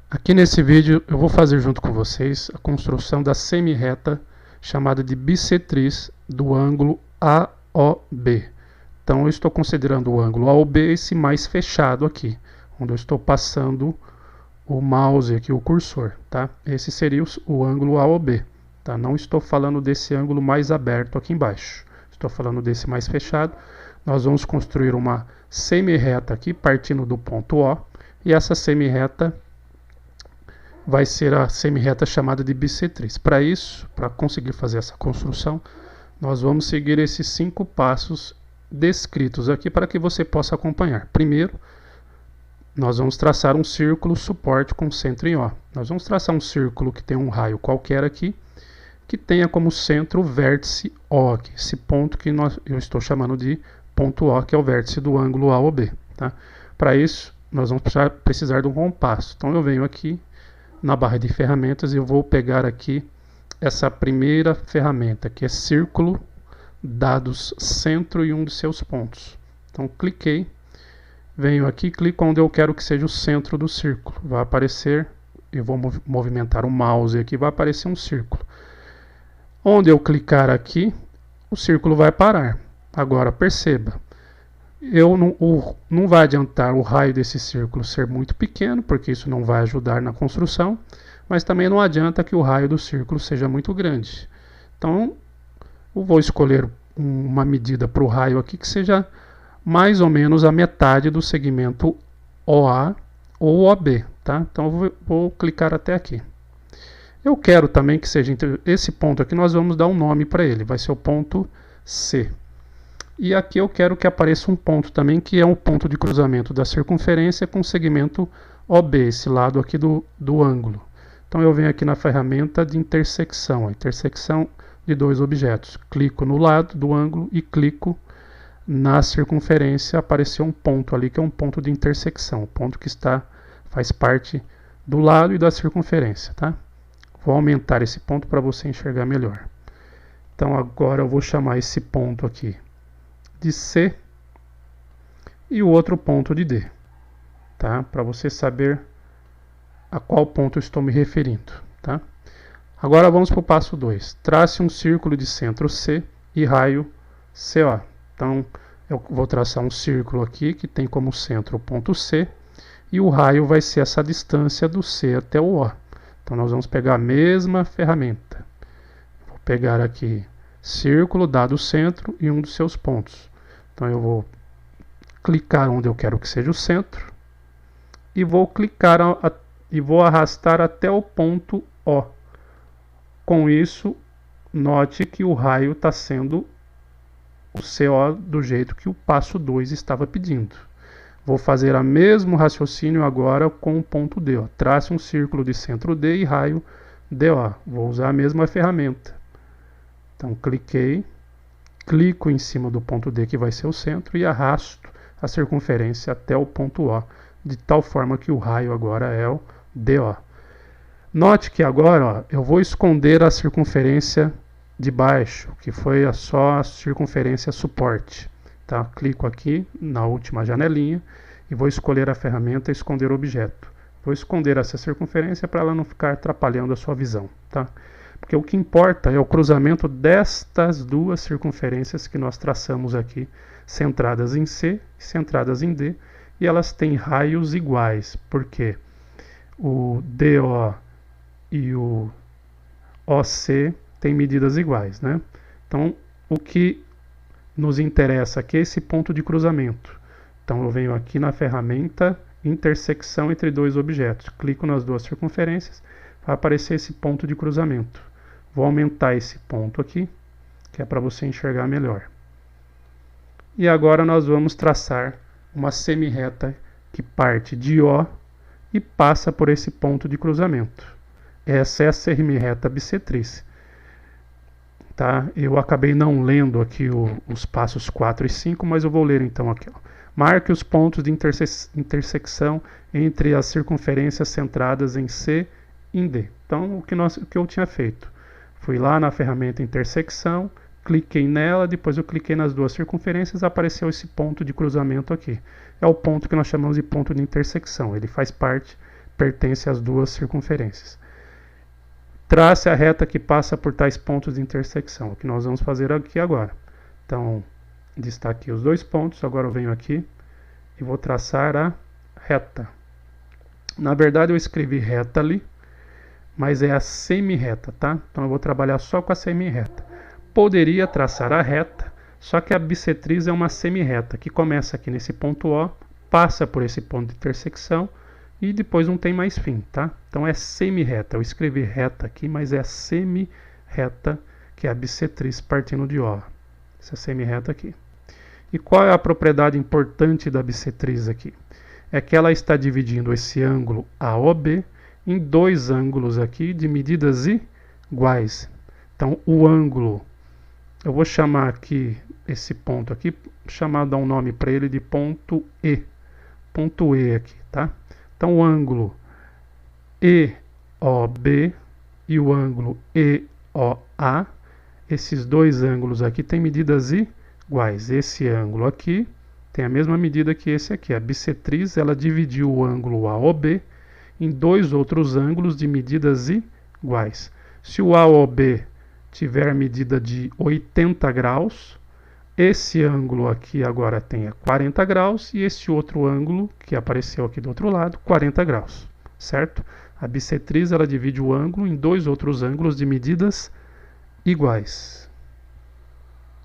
Aqui nesse vídeo eu vou fazer junto com vocês a construção da semi-reta chamada de bissetriz do ângulo AOB. Então eu estou considerando o ângulo AOB esse mais fechado aqui, onde eu estou passando o mouse aqui, o cursor, tá? Esse seria o ângulo AOB, tá? Não estou falando desse ângulo mais aberto aqui embaixo, estou falando desse mais fechado. Nós vamos construir uma semi-reta aqui, partindo do ponto O, e essa semi-reta vai ser a semi-reta chamada de bissetriz. Para isso, para conseguir fazer essa construção, nós vamos seguir esses 5 passos descritos aqui para que você possa acompanhar. Primeiro, nós vamos traçar um círculo suporte com centro em O. Nós vamos traçar um círculo que tem um raio qualquer aqui, que tenha como centro o vértice O, aqui, esse ponto que eu estou chamando de ponto O, que é o vértice do ângulo AOB. Tá? Para isso, nós vamos precisar de um compasso. Então eu venho aqui na barra de ferramentas e eu vou pegar aqui essa primeira ferramenta, que é círculo, dados centro e um dos seus pontos. Então cliquei, venho aqui, clico onde eu quero que seja o centro do círculo. Vai aparecer, eu vou movimentar o mouse aqui, vai aparecer um círculo. Onde eu clicar aqui, o círculo vai parar. Agora perceba, não vai adiantar o raio desse círculo ser muito pequeno, porque isso não vai ajudar na construção, mas também não adianta que o raio do círculo seja muito grande. Então, eu vou escolher uma medida para o raio aqui que seja mais ou menos a metade do segmento OA ou OB. Tá? Então, eu vou clicar até aqui. Eu quero também que seja entre esse ponto aqui, nós vamos dar um nome para ele, vai ser o ponto C. E aqui eu quero que apareça um ponto também, que é um ponto de cruzamento da circunferência com o segmento OB, esse lado aqui do ângulo. Então eu venho aqui na ferramenta de intersecção, a intersecção de dois objetos. Clico no lado do ângulo e clico na circunferência, apareceu um ponto ali, que é um ponto de intersecção, o ponto que faz parte do lado e da circunferência. Tá? Vou aumentar esse ponto para você enxergar melhor. Então agora eu vou chamar esse ponto aqui de C e o outro ponto de D, tá? Para você saber a qual ponto eu estou me referindo, tá? Agora vamos para o passo 2. Trace um círculo de centro C e raio CO. Então eu vou traçar um círculo aqui que tem como centro o ponto C e o raio vai ser essa distância do C até o O. Então nós vamos pegar a mesma ferramenta. Vou pegar aqui círculo, dado o centro e um dos seus pontos. Então eu vou clicar onde eu quero que seja o centro e vou clicar e vou arrastar até o ponto O. Com isso, note que o raio está sendo o CO do jeito que o passo 2 estava pedindo. Vou fazer o mesmo raciocínio agora com o ponto D. Ó. Trace um círculo de centro D e raio DO. Vou usar a mesma ferramenta. Então cliquei, clico em cima do ponto D, que vai ser o centro, e arrasto a circunferência até o ponto O, de tal forma que o raio agora é o DO. Note que agora eu vou esconder a circunferência de baixo, que foi só a circunferência suporte. Tá? Clico aqui na última janelinha e vou escolher a ferramenta esconder objeto. Vou esconder essa circunferência para ela não ficar atrapalhando a sua visão. Tá? Porque o que importa é o cruzamento destas duas circunferências que nós traçamos aqui, centradas em C e centradas em D, e elas têm raios iguais, porque o DO e o OC têm medidas iguais, né? Então, o que nos interessa aqui é esse ponto de cruzamento. Então, eu venho aqui na ferramenta intersecção entre dois objetos, clico nas duas circunferências, vai aparecer esse ponto de cruzamento. Vou aumentar esse ponto aqui, que é para você enxergar melhor. E agora nós vamos traçar uma semi-reta que parte de O e passa por esse ponto de cruzamento. Essa é a semi-reta bissetriz. Tá? Eu acabei não lendo aqui os passos 4 e 5, mas eu vou ler então aqui. Ó. Marque os pontos de intersecção entre as circunferências centradas em C e em D. Então, o que eu tinha feito? Fui lá na ferramenta intersecção, cliquei nela, depois eu cliquei nas duas circunferências, apareceu esse ponto de cruzamento aqui. É o ponto que nós chamamos de ponto de intersecção. Ele faz parte pertence às duas circunferências. Trace a reta que passa por tais pontos de intersecção, o que nós vamos fazer aqui agora. Então, destaquei os dois pontos, agora eu venho aqui e vou traçar a reta. Na verdade eu escrevi reta ali, mas é a semi-reta, tá? Então eu vou trabalhar só com a semi-reta. Poderia traçar a reta, só que a bissetriz é uma semi-reta, que começa aqui nesse ponto O, passa por esse ponto de intersecção, e depois não tem mais fim, tá? Então é semi-reta. Eu escrevi reta aqui, mas é a semi-reta, que é a bissetriz partindo de O. Essa semi-reta aqui. E qual é a propriedade importante da bissetriz aqui? É que ela está dividindo esse ângulo AOB em dois ângulos aqui de medidas iguais. Então o ângulo, eu vou chamar aqui esse ponto aqui, dar um nome para ele de ponto E. Ponto E aqui, tá? Então o ângulo EOB e o ângulo EOA, esses dois ângulos aqui têm medidas iguais. Esse ângulo aqui tem a mesma medida que esse aqui. A bissetriz ela dividiu o ângulo AOB em dois outros ângulos de medidas iguais. Se o AOB tiver medida de 80 graus, esse ângulo aqui agora tem 40 graus e esse outro ângulo que apareceu aqui do outro lado, 40 graus, certo? A bissetriz ela divide o ângulo em dois outros ângulos de medidas iguais.